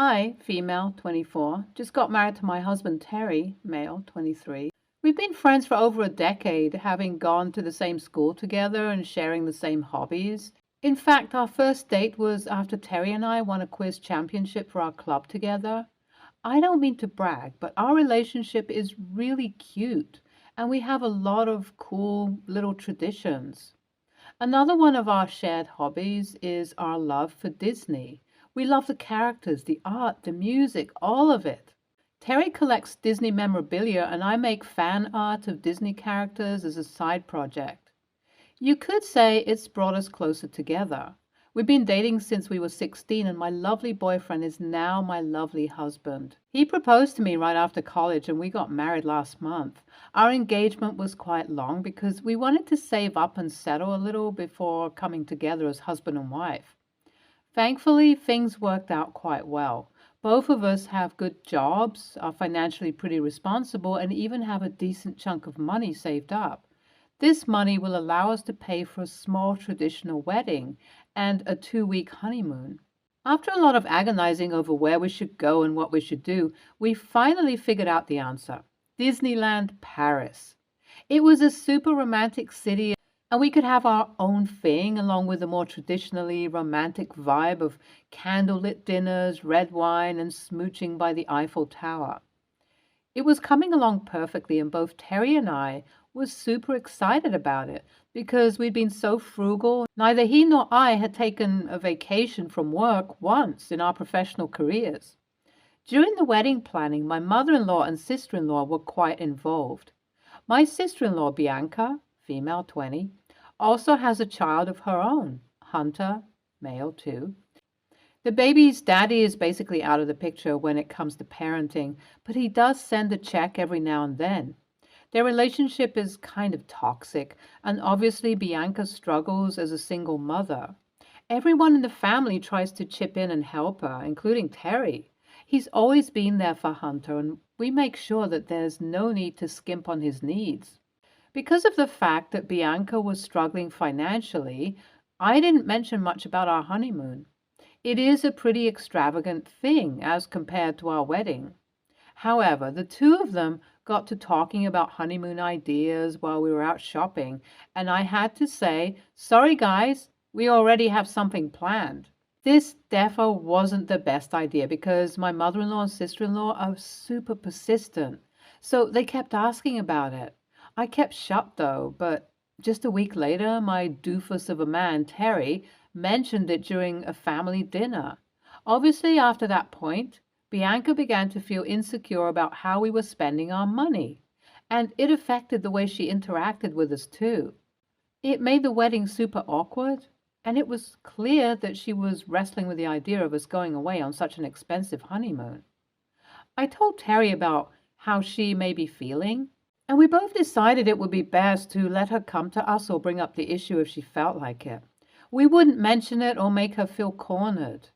I, female, 24, just got married to my husband Terry, male, 23. We've been friends for over a decade, having gone to the same school together and sharing the same hobbies. In fact, our first date was after Terry and I won a quiz championship for our club together. I don't mean to brag, but our relationship is really cute, and we have a lot of cool little traditions. Another one of our shared hobbies is our love for Disney. We love the characters, the art, the music, all of it. Terry collects Disney memorabilia, and I make fan art of Disney characters as a side project. You could say it's brought us closer together. We've been dating since we were 16, and my lovely boyfriend is now my lovely husband. He proposed to me right after college, and we got married last month. Our engagement was quite long because we wanted to save up and settle a little before coming together as husband and wife. Thankfully, things worked out quite well. Both of us have good jobs, are financially pretty responsible, and even have a decent chunk of money saved up. This money will allow us to pay for a small traditional wedding and a 2-week honeymoon. After a lot of agonizing over where we should go and what we should do, we finally figured out the answer: Disneyland Paris. It was a super romantic city, and we could have our own thing along with the more traditionally romantic vibe of candlelit dinners, red wine, and smooching by the Eiffel Tower. It was coming along perfectly, and both Terry and I were super excited about it because we'd been so frugal. Neither he nor I had taken a vacation from work once in our professional careers. During the wedding planning, my mother-in-law and sister-in-law were quite involved. My sister-in-law, Bianca, female 20, also has a child of her own, Hunter, male 2. The baby's daddy is basically out of the picture when it comes to parenting, but he does send a check every now and then. Their relationship is kind of toxic, and obviously Bianca struggles as a single mother. Everyone in the family tries to chip in and help her, including Terry. He's always been there for Hunter, and we make sure that there's no need to skimp on his needs. Because of the fact that Bianca was struggling financially, I didn't mention much about our honeymoon. It is a pretty extravagant thing as compared to our wedding. However, the two of them got to talking about honeymoon ideas while we were out shopping, and I had to say, sorry guys, we already have something planned. This defo wasn't the best idea because my mother-in-law and sister-in-law are super persistent, so they kept asking about it. I kept shut though, but just a week later, my doofus of a man, Terry, mentioned it during a family dinner. Obviously, after that point, Bianca began to feel insecure about how we were spending our money, and it affected the way she interacted with us too. It made the wedding super awkward, and it was clear that she was wrestling with the idea of us going away on such an expensive honeymoon. I told Terry about how she may be feeling, and we both decided it would be best to let her come to us or bring up the issue if she felt like it. We wouldn't mention it or make her feel cornered.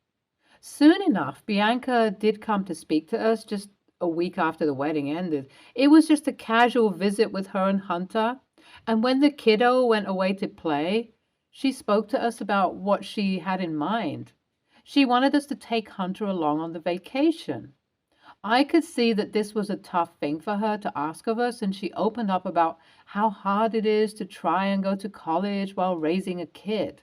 Soon enough, Bianca did come to speak to us just a week after the wedding ended. It was just a casual visit with her and Hunter, and when the kiddo went away to play, she spoke to us about what she had in mind. She wanted us to take Hunter along on the vacation. I could see that this was a tough thing for her to ask of us, and she opened up about how hard it is to try and go to college while raising a kid.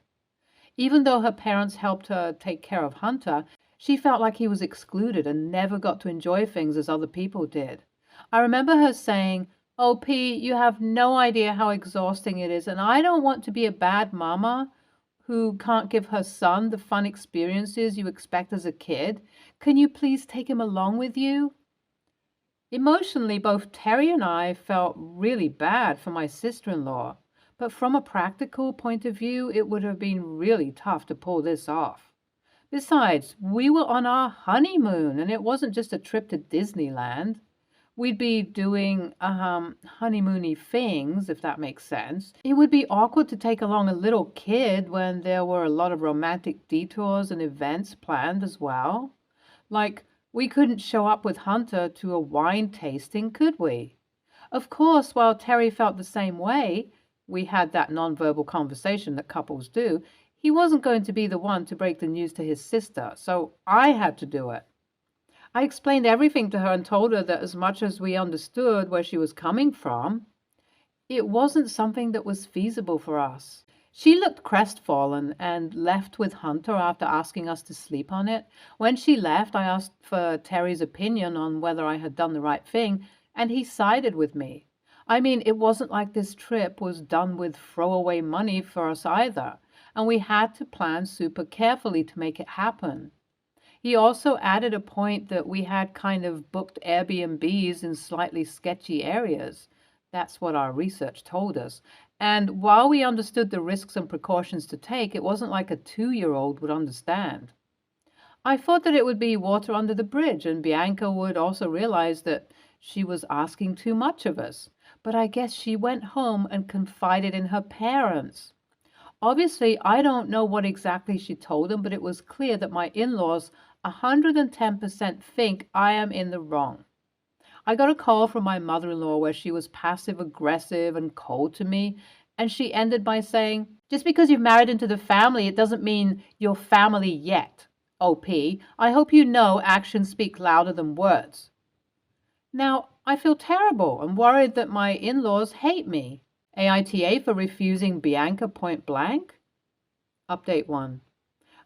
Even though her parents helped her take care of Hunter, she felt like he was excluded and never got to enjoy things as other people did. I remember her saying, "Oh, P, you have no idea how exhausting it is, and I don't want to be a bad mama who can't give her son the fun experiences you expect as a kid. Can you please take him along with you?" Emotionally, both Terry and I felt really bad for my sister-in-law, but from a practical point of view, it would have been really tough to pull this off. Besides, we were on our honeymoon, and it wasn't just a trip to Disneyland. We'd be doing honeymoony things, if that makes sense. It would be awkward to take along a little kid when there were a lot of romantic detours and events planned as well. Like, we couldn't show up with Hunter to a wine tasting, could we? Of course, while Terry felt the same way, we had that nonverbal conversation that couples do, he wasn't going to be the one to break the news to his sister, so I had to do it. I explained everything to her and told her that as much as we understood where she was coming from, it wasn't something that was feasible for us. She looked crestfallen and left with Hunter after asking us to sleep on it. When she left, I asked for Terry's opinion on whether I had done the right thing, and he sided with me. I mean, it wasn't like this trip was done with throwaway money for us either, and we had to plan super carefully to make it happen. He also added a point that we had kind of booked Airbnbs in slightly sketchy areas. That's what our research told us. And while we understood the risks and precautions to take, it wasn't like a 2-year-old would understand. I thought that it would be water under the bridge and Bianca would also realize that she was asking too much of us. But I guess she went home and confided in her parents. Obviously, I don't know what exactly she told them, but it was clear that my in-laws 110% think I am in the wrong. I got a call from my mother-in-law where she was passive-aggressive and cold to me, and she ended by saying, "Just because you've married into the family, it doesn't mean you're family yet. OP, I hope you know actions speak louder than words." Now, I feel terrible and worried that my in-laws hate me. AITA for refusing Bianca point blank? Update 1.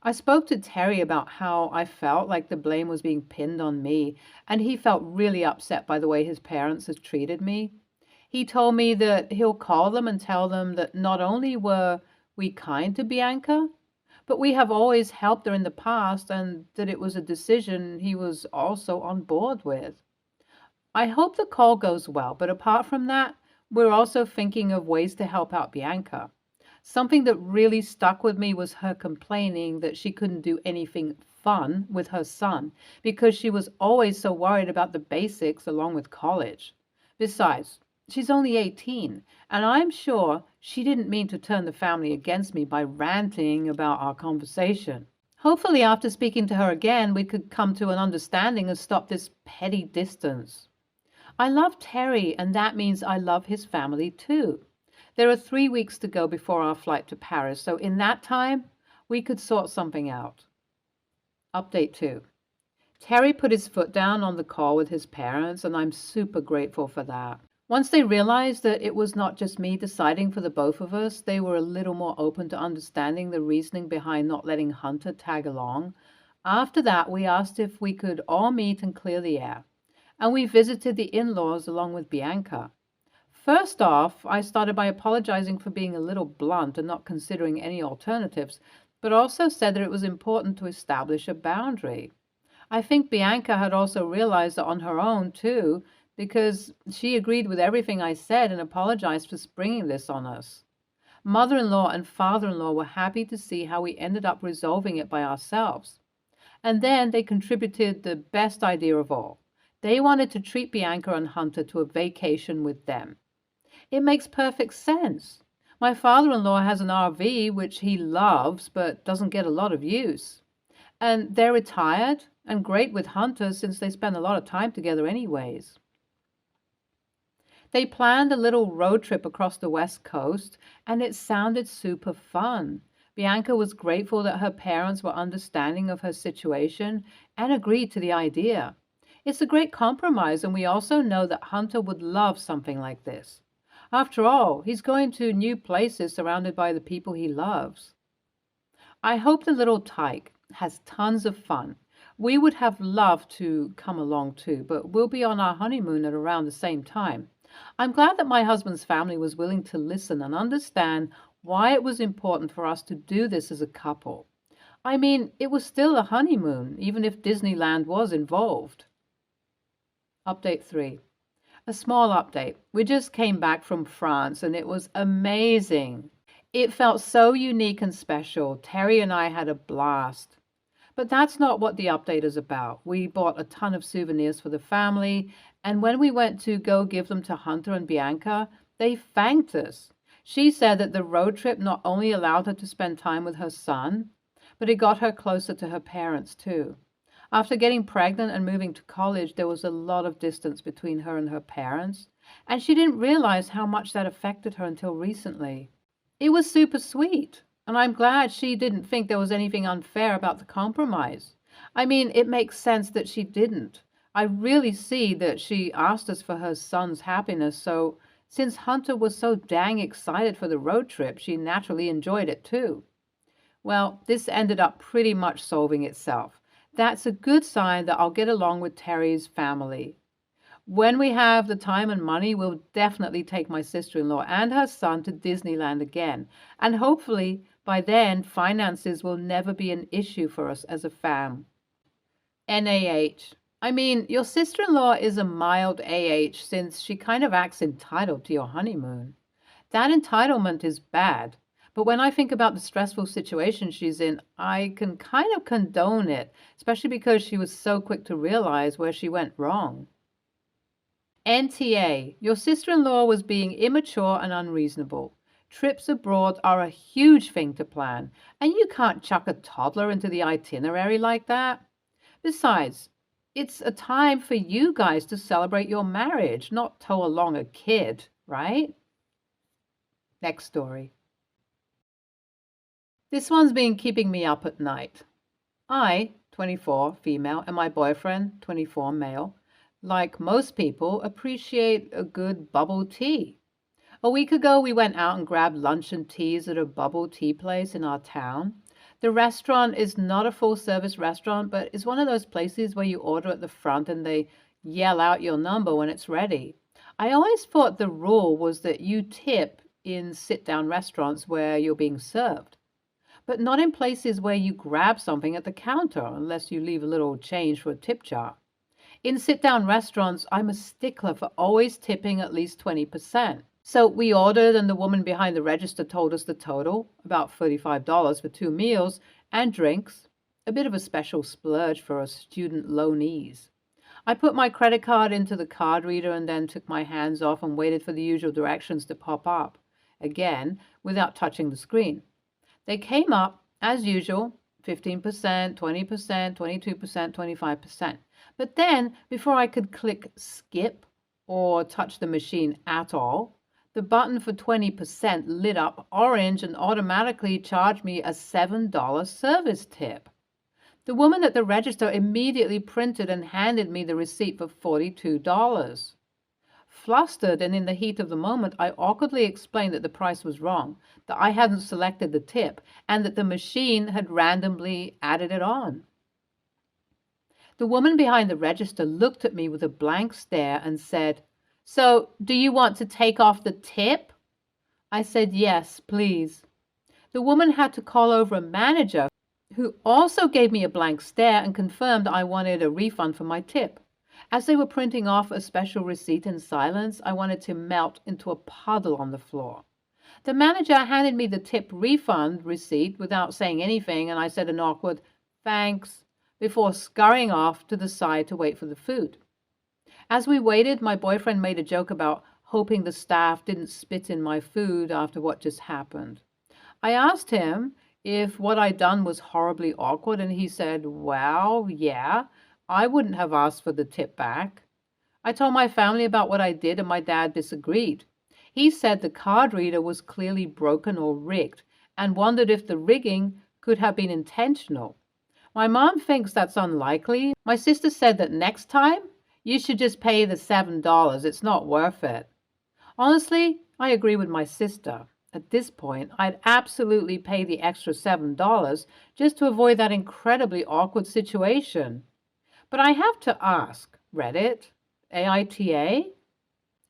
I spoke to Terry about how I felt like the blame was being pinned on me, and he felt really upset by the way his parents had treated me. He told me that he'll call them and tell them that not only were we kind to Bianca, but we have always helped her in the past and that it was a decision he was also on board with. I hope the call goes well, but apart from that, we're also thinking of ways to help out Bianca. Something that really stuck with me was her complaining that she couldn't do anything fun with her son because she was always so worried about the basics along with college. Besides, she's only 18, and I'm sure she didn't mean to turn the family against me by ranting about our conversation. Hopefully, after speaking to her again, we could come to an understanding and stop this petty distance. I love Terry, and that means I love his family too. There are 3 weeks to go before our flight to Paris, so in that time, we could sort something out. Update 2. Terry put his foot down on the call with his parents, and I'm super grateful for that. Once they realized that it was not just me deciding for the both of us, they were a little more open to understanding the reasoning behind not letting Hunter tag along. After that, we asked if we could all meet and clear the air, and we visited the in-laws along with Bianca. First off, I started by apologizing for being a little blunt and not considering any alternatives, but also said that it was important to establish a boundary. I think Bianca had also realized that on her own, too, because she agreed with everything I said and apologized for springing this on us. Mother-in-law and father-in-law were happy to see how we ended up resolving it by ourselves. And then they contributed the best idea of all. They wanted to treat Bianca and Hunter to a vacation with them. It makes perfect sense. My father-in-law has an RV, which he loves, but doesn't get a lot of use. And they're retired and great with Hunter since they spend a lot of time together anyways. They planned a little road trip across the West Coast, and it sounded super fun. Bianca was grateful that her parents were understanding of her situation and agreed to the idea. It's a great compromise, and we also know that Hunter would love something like this. After all, he's going to new places surrounded by the people he loves. I hope the little tyke has tons of fun. We would have loved to come along too, but we'll be on our honeymoon at around the same time. I'm glad that my husband's family was willing to listen and understand why it was important for us to do this as a couple. I mean, it was still a honeymoon, even if Disneyland was involved. Update 3. A small update. We just came back from France and it was amazing. It felt so unique and special. Terry and I had a blast. But that's not what the update is about. We bought a ton of souvenirs for the family, and when we went to go give them to Hunter and Bianca, they thanked us. She said that the road trip not only allowed her to spend time with her son, but it got her closer to her parents too. After getting pregnant and moving to college, there was a lot of distance between her and her parents, and she didn't realize how much that affected her until recently. It was super sweet, and I'm glad she didn't think there was anything unfair about the compromise. I mean, it makes sense that she didn't. I really see that she asked us for her son's happiness, so since Hunter was so dang excited for the road trip, she naturally enjoyed it too. Well, this ended up pretty much solving itself. That's a good sign that I'll get along with Terry's family. When we have the time and money, we'll definitely take my sister-in-law and her son to Disneyland again. And hopefully, by then, finances will never be an issue for us as a fam. NAH. I mean, your sister-in-law is a mild AH since she kind of acts entitled to your honeymoon. That entitlement is bad. But when I think about the stressful situation she's in, I can kind of condone it, especially because she was so quick to realize where she went wrong. NTA. Your sister-in-law was being immature and unreasonable. Trips abroad are a huge thing to plan, and you can't chuck a toddler into the itinerary like that. Besides, it's a time for you guys to celebrate your marriage, not tow along a kid, right? Next story. This one's been keeping me up at night. I, 24, female, and my boyfriend, 24, male, like most people, appreciate a good bubble tea. A week ago, we went out and grabbed lunch and teas at a bubble tea place in our town. The restaurant is not a full-service restaurant, but it's one of those places where you order at the front and they yell out your number when it's ready. I always thought the rule was that you tip in sit-down restaurants where you're being served, but not in places where you grab something at the counter unless you leave a little change for a tip jar. In sit-down restaurants, I'm a stickler for always tipping at least 20%. So we ordered, and the woman behind the register told us the total, about $35 for 2 meals and drinks, a bit of a special splurge for us student loanees. I put my credit card into the card reader and then took my hands off and waited for the usual directions to pop up, again, without touching the screen. They came up, as usual, 15%, 20%, 22%, 25%. But then, before I could click skip or touch the machine at all, the button for 20% lit up orange and automatically charged me a $7 service tip. The woman at the register immediately printed and handed me the receipt for $42. Flustered and in the heat of the moment, I awkwardly explained that the price was wrong, that I hadn't selected the tip, and that the machine had randomly added it on. The woman behind the register looked at me with a blank stare and said, "So, do you want to take off the tip?" I said, "Yes, please." The woman had to call over a manager who also gave me a blank stare and confirmed I wanted a refund for my tip. As they were printing off a special receipt in silence, I wanted to melt into a puddle on the floor. The manager handed me the tip refund receipt without saying anything, and I said an awkward, "Thanks," before scurrying off to the side to wait for the food. As we waited, my boyfriend made a joke about hoping the staff didn't spit in my food after what just happened. I asked him if what I'd done was horribly awkward, and he said, "Well, yeah, I wouldn't have asked for the tip back." I told my family about what I did, and my dad disagreed. He said the card reader was clearly broken or rigged, and wondered if the rigging could have been intentional. My mom thinks that's unlikely. My sister said that next time, you should just pay the $7. It's not worth it. Honestly, I agree with my sister. At this point, I'd absolutely pay the extra $7 just to avoid that incredibly awkward situation. But I have to ask, Reddit, AITA,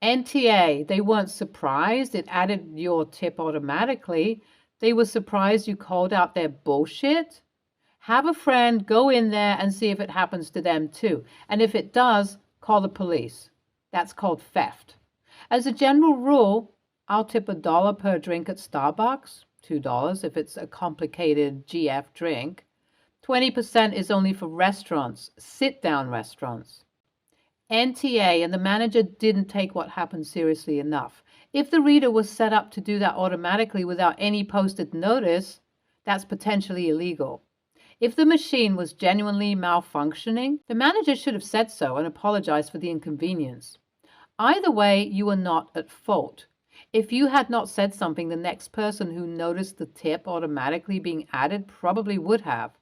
NTA, they weren't surprised it added your tip automatically. They were surprised you called out their bullshit. Have a friend go in there and see if it happens to them too. And if it does, call the police. That's called theft. As a general rule, I'll tip $1 per drink at Starbucks, $2 if it's a complicated GF drink. 20% is only for restaurants, sit-down restaurants. NTA and the manager didn't take what happened seriously enough. If the reader was set up to do that automatically without any posted notice, that's potentially illegal. If the machine was genuinely malfunctioning, the manager should have said so and apologized for the inconvenience. Either way, you are not at fault. If you had not said something, the next person who noticed the tip automatically being added probably would have.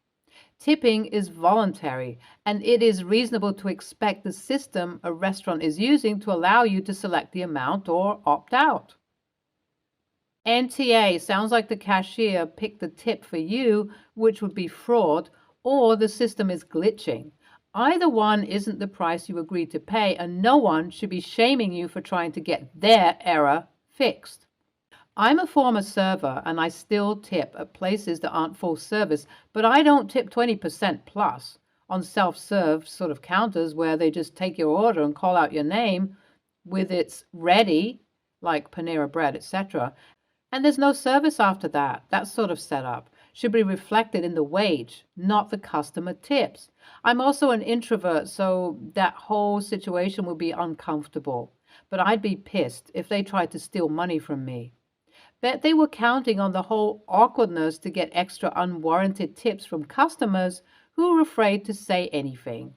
Tipping is voluntary, and it is reasonable to expect the system a restaurant is using to allow you to select the amount or opt out. NTA sounds like the cashier picked the tip for you, which would be fraud, or the system is glitching. Either one isn't the price you agreed to pay, and no one should be shaming you for trying to get their error fixed. I'm a former server and I still tip at places that aren't full service, but I don't tip 20% plus on self-serve sort of counters where they just take your order and call out your name with it's ready, like Panera Bread, etc. And there's no service after that. That sort of setup should be reflected in the wage, not the customer tips. I'm also an introvert, so that whole situation would be uncomfortable. But I'd be pissed if they tried to steal money from me. Bet they were counting on the whole awkwardness to get extra unwarranted tips from customers who were afraid to say anything.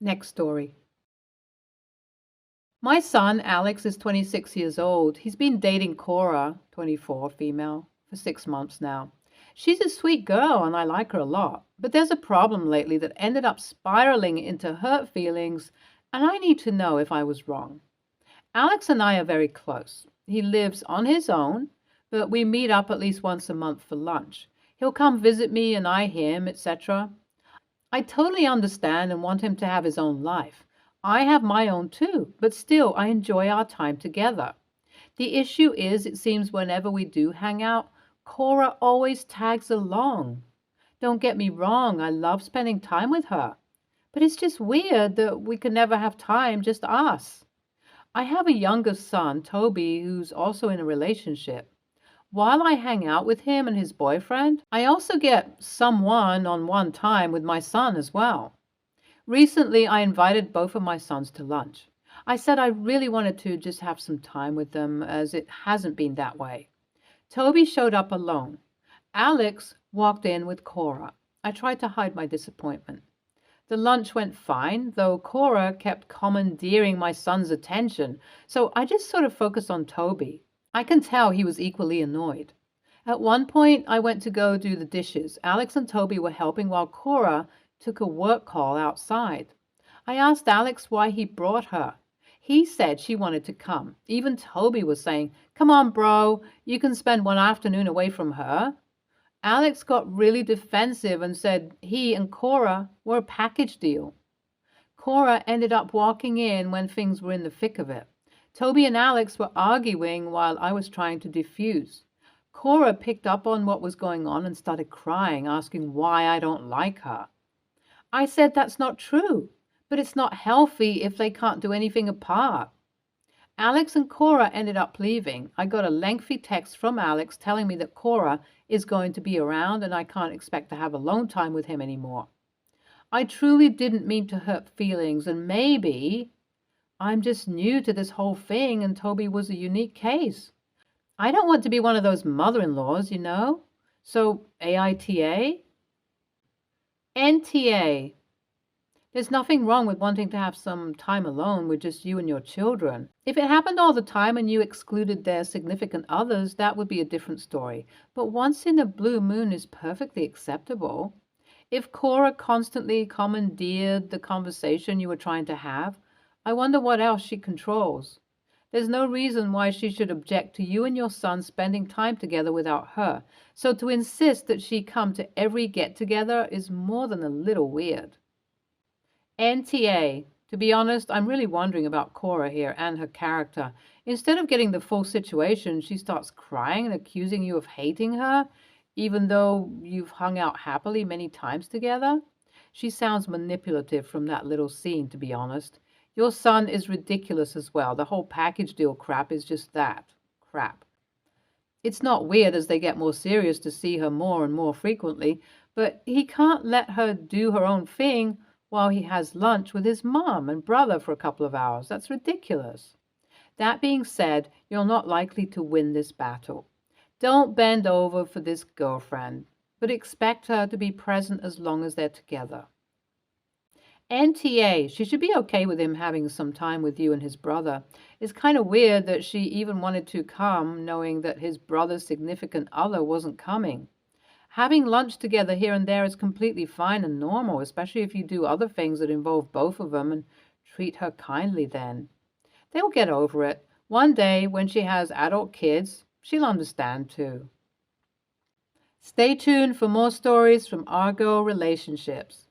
Next story. My son, Alex, is 26 years old. He's been dating Cora, 24, female, for 6 months now. She's a sweet girl and I like her a lot, but there's a problem lately that ended up spiraling into hurt feelings, and I need to know if I was wrong. Alex and I are very close. He lives on his own, but we meet up at least once a month for lunch. He'll come visit me and I him, etc. I totally understand and want him to have his own life. I have my own too, but still I enjoy our time together. The issue is, it seems whenever we do hang out, Cora always tags along. Don't get me wrong, I love spending time with her, but it's just weird that we can never have time, just us. I have a younger son, Toby, who's also in a relationship. While I hang out with him and his boyfriend, I also get some one-on-one time with my son as well. Recently, I invited both of my sons to lunch. I said I really wanted to just have some time with them, as it hasn't been that way. Toby showed up alone. Alex walked in with Cora. I tried to hide my disappointment. The lunch went fine, though Cora kept commandeering my son's attention, so I just sort of focused on Toby. I can tell he was equally annoyed. At one point, I went to go do the dishes. Alex and Toby were helping while Cora took a work call outside. I asked Alex why he brought her. He said she wanted to come. Even Toby was saying, "Come on, bro, you can spend one afternoon away from her." Alex got really defensive and said he and Cora were a package deal. Cora ended up walking in when things were in the thick of it. Toby and Alex were arguing while I was trying to defuse. Cora picked up on what was going on and started crying, asking why I don't like her. I said that's not true, but it's not healthy if they can't do anything apart. Alex and Cora ended up leaving. I got a lengthy text from Alex telling me that Cora is going to be around and I can't expect to have alone time with him anymore. I truly didn't mean to hurt feelings, and maybe I'm just new to this whole thing and Toby was a unique case. I don't want to be one of those mother-in-laws, you know? So AITA? NTA. There's nothing wrong with wanting to have some time alone with just you and your children. If it happened all the time and you excluded their significant others, that would be a different story. But once in a blue moon is perfectly acceptable. If Cora constantly commandeered the conversation you were trying to have, I wonder what else she controls. There's no reason why she should object to you and your son spending time together without her. So to insist that she come to every get-together is more than a little weird. NTA. To be honest, I'm really wondering about Cora here and her character. Instead of getting the full situation, she starts crying and accusing you of hating her, even though you've hung out happily many times together. She sounds manipulative from that little scene, to be honest. Your son is ridiculous as well. The whole package deal crap is just that. Crap. It's not weird as they get more serious to see her more and more frequently, but he can't let her do her own thing while he has lunch with his mom and brother for a couple of hours. That's ridiculous. That being said, you're not likely to win this battle. Don't bend over for this girlfriend, but expect her to be present as long as they're together. NTA, she should be okay with him having some time with you and his brother. It's kind of weird that she even wanted to come knowing that his brother's significant other wasn't coming. Having lunch together here and there is completely fine and normal, especially if you do other things that involve both of them, and treat her kindly then. They'll get over it. One day, when she has adult kids, she'll understand too. Stay tuned for more stories from our girl relationships.